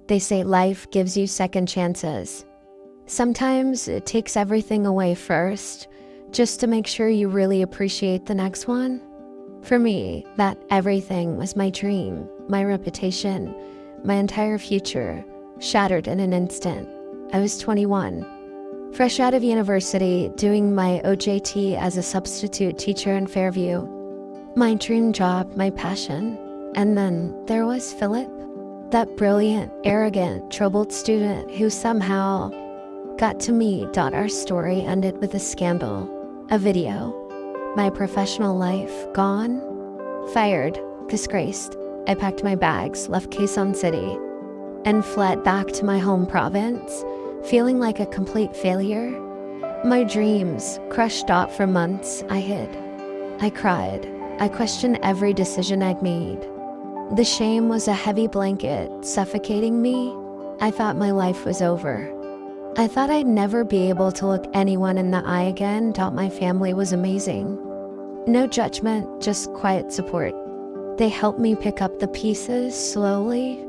They say life gives you second chances. Sometimes it takes everything away first, just to make sure you really appreciate the next one. For me, that everything was my dream, my reputation, my entire future, shattered in an instant. I was 21, fresh out of university, doing my OJT as a substitute teacher in Fairview. My dream job, my passion. And then there was Philip, that brilliant, arrogant, troubled student who somehow got to me. Our story ended with a scandal, a video. My professional life gone, fired, disgraced. I packed my bags, left Quezon City, and fled back to my home province, feeling like a complete failure. My dreams crushed out for months. I hid. I cried. I questioned every decision I'd made. The shame was a heavy blanket suffocating me. I thought my life was over. I thought I'd never be able to look anyone in the eye again. My family was amazing. No judgment, just quiet support. They helped me pick up the pieces slowly.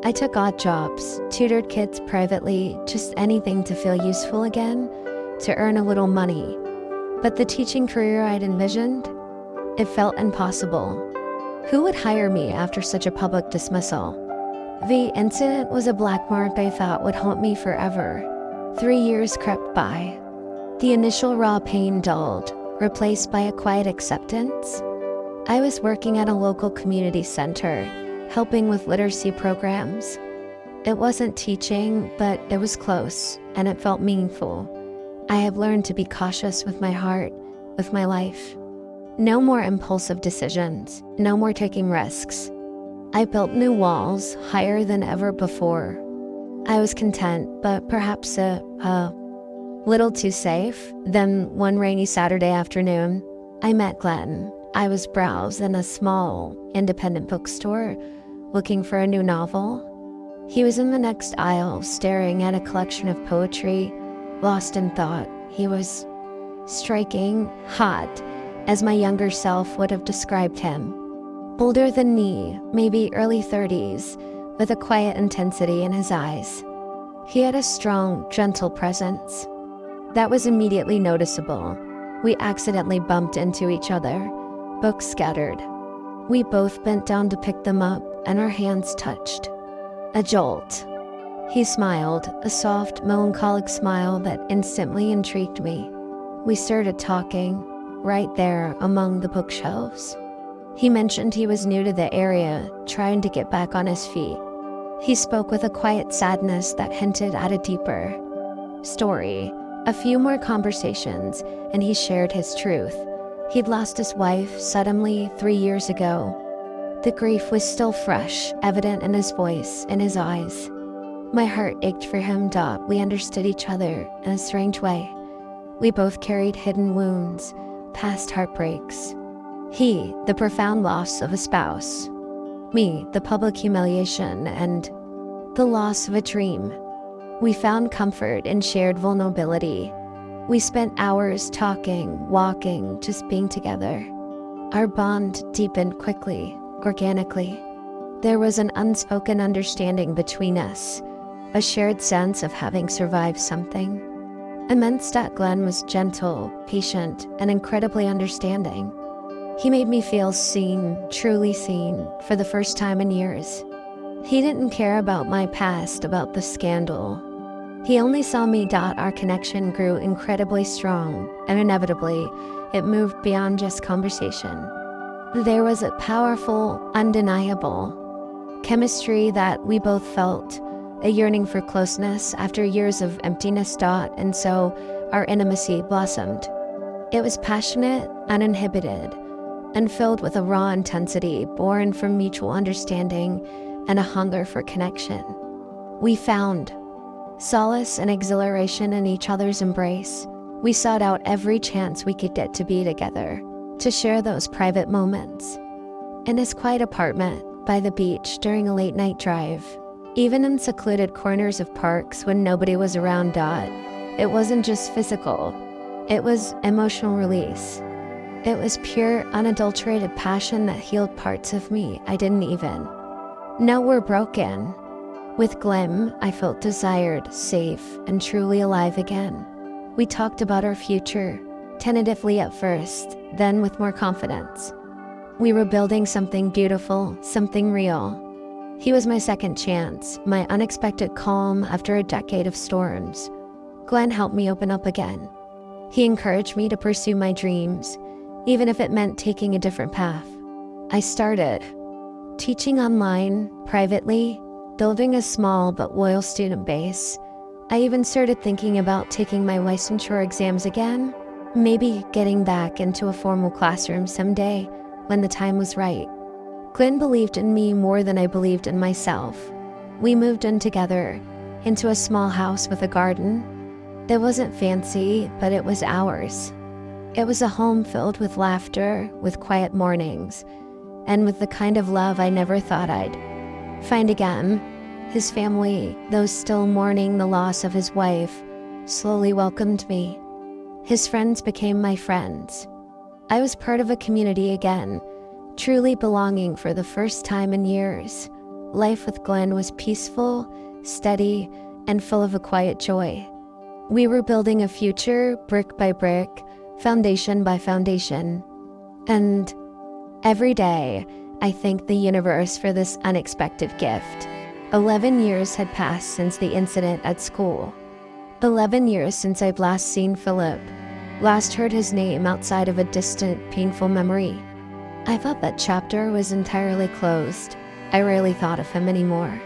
I took odd jobs, tutored kids privately, just anything to feel useful again, to earn a little money. But the teaching career I'd envisioned, it felt impossible. Who would hire me after such a public dismissal? The incident was a black mark I thought would haunt me forever. 3 years crept by. The initial raw pain dulled, replaced by a quiet acceptance. I was working at a local community center, helping with literacy programs. It wasn't teaching, but it was close, and it felt meaningful. I have learned to be cautious with my heart, with my life. No more impulsive decisions, no more taking risks. I built new walls, higher than ever before. I was content, but perhaps a little too safe. Then one rainy Saturday afternoon, I met Glen. I was browsing in a small, independent bookstore, looking for a new novel. He was in the next aisle, staring at a collection of poetry, lost in thought. He was striking, hot, as my younger self would have described him. Older than me, maybe early 30s, with a quiet intensity in his eyes. He had a strong, gentle presence that was immediately noticeable. We accidentally bumped into each other, books scattered. We both bent down to pick them up, and our hands touched. A jolt. He smiled, a soft, melancholic smile that instantly intrigued me. We started talking, right there among the bookshelves. He mentioned he was new to the area, trying to get back on his feet. He spoke with a quiet sadness that hinted at a deeper story. A few more conversations, and he shared his truth. He'd lost his wife suddenly 3 years ago. The grief was still fresh, evident in his voice, in his eyes. My heart ached for him. We understood each other in a strange way. We both carried hidden wounds, past heartbreaks. He, the profound loss of a spouse. Me, the public humiliation and the loss of a dream. We found comfort in shared vulnerability. We spent hours talking, walking, just being together. Our bond deepened quickly, organically. There was an unspoken understanding between us, a shared sense of having survived something. Immense. Glen was gentle, patient, and incredibly understanding. He made me feel seen, truly seen, for the first time in years. He didn't care about my past, about the scandal. He only saw me. Our connection grew incredibly strong, and inevitably, it moved beyond just conversation. There was a powerful, undeniable chemistry that we both felt, a yearning for closeness after years of emptiness. And so our intimacy blossomed. It was passionate, uninhibited, and filled with a raw intensity born from mutual understanding and a hunger for connection. We found solace and exhilaration in each other's embrace. We sought out every chance we could get to be together, to share those private moments. In his quiet apartment, by the beach during a late-night drive, even in secluded corners of parks when nobody was around. It wasn't just physical, it was emotional release. It was pure, unadulterated passion that healed parts of me I didn't even know were broken. With Glen, I felt desired, safe, and truly alive again. We talked about our future, tentatively at first, then with more confidence. We were building something beautiful, something real. He was my second chance, my unexpected calm after a decade of storms. Glen helped me open up again. He encouraged me to pursue my dreams, even if it meant taking a different path. I started teaching online, privately, building a small but loyal student base. I even started thinking about taking my licensure exams again, maybe getting back into a formal classroom someday when the time was right. Glen believed in me more than I believed in myself. We moved in together, into a small house with a garden. It wasn't fancy, but it was ours. It was a home filled with laughter, with quiet mornings, and with the kind of love I never thought I'd find again. His family, those still mourning the loss of his wife, slowly welcomed me. His friends became my friends. I was part of a community again, truly belonging for the first time in years. Life with Glen was peaceful, steady, and full of a quiet joy. We were building a future, brick by brick, foundation by foundation. And every day, I thank the universe for this unexpected gift. 11 years had passed since the incident at school. 11 years since I'd last seen Philip, last heard his name outside of a distant, painful memory. I thought that chapter was entirely closed. I rarely thought of him anymore.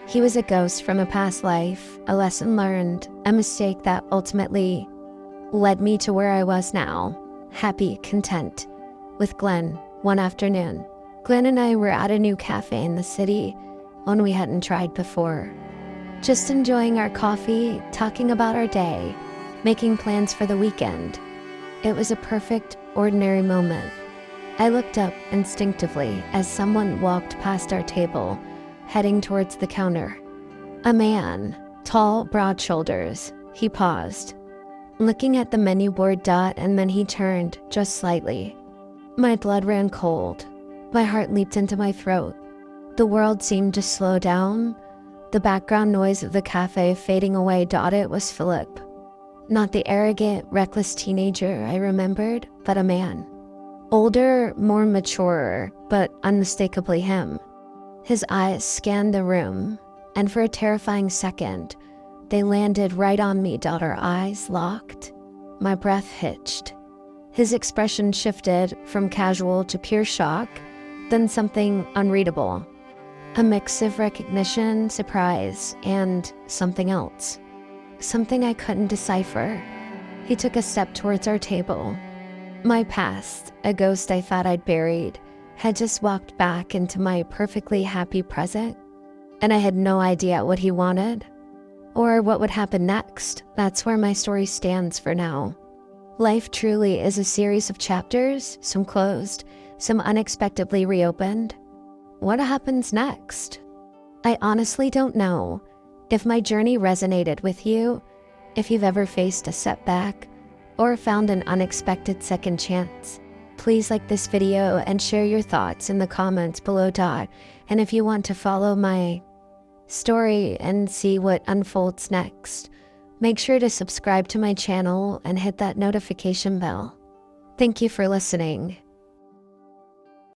He was a ghost from a past life, a lesson learned, a mistake that ultimately led me to where I was now, happy, content, with Glen. One afternoon, Glen and I were at a new cafe in the city, one we hadn't tried before. Just enjoying our coffee, talking about our day, making plans for the weekend. It was a perfect, ordinary moment. I looked up instinctively as someone walked past our table, heading towards the counter. A man, tall, broad shoulders. He paused, looking at the menu board dot, and then he turned, just slightly. My blood ran cold. My heart leaped into my throat. The world seemed to slow down. The background noise of the cafe fading away. It was Philip. Not the arrogant, reckless teenager I remembered, but a man. Older, more mature, but unmistakably him. His eyes scanned the room, and for a terrifying second, they landed right on me. Our eyes locked. My breath hitched. His expression shifted from casual to pure shock, then something unreadable. A mix of recognition, surprise, and something else. Something I couldn't decipher. He took a step towards our table. My past, a ghost I thought I'd buried, had just walked back into my perfectly happy present, and I had no idea what he wanted or what would happen next. That's where my story stands for now. Life truly is a series of chapters, some closed, some unexpectedly reopened. What happens next? I honestly don't know. If my journey resonated with you, if you've ever faced a setback, or found an unexpected second chance, please like this video and share your thoughts in the comments below. And if you want to follow my story and see what unfolds next, make sure to subscribe to my channel and hit that notification bell. Thank you for listening.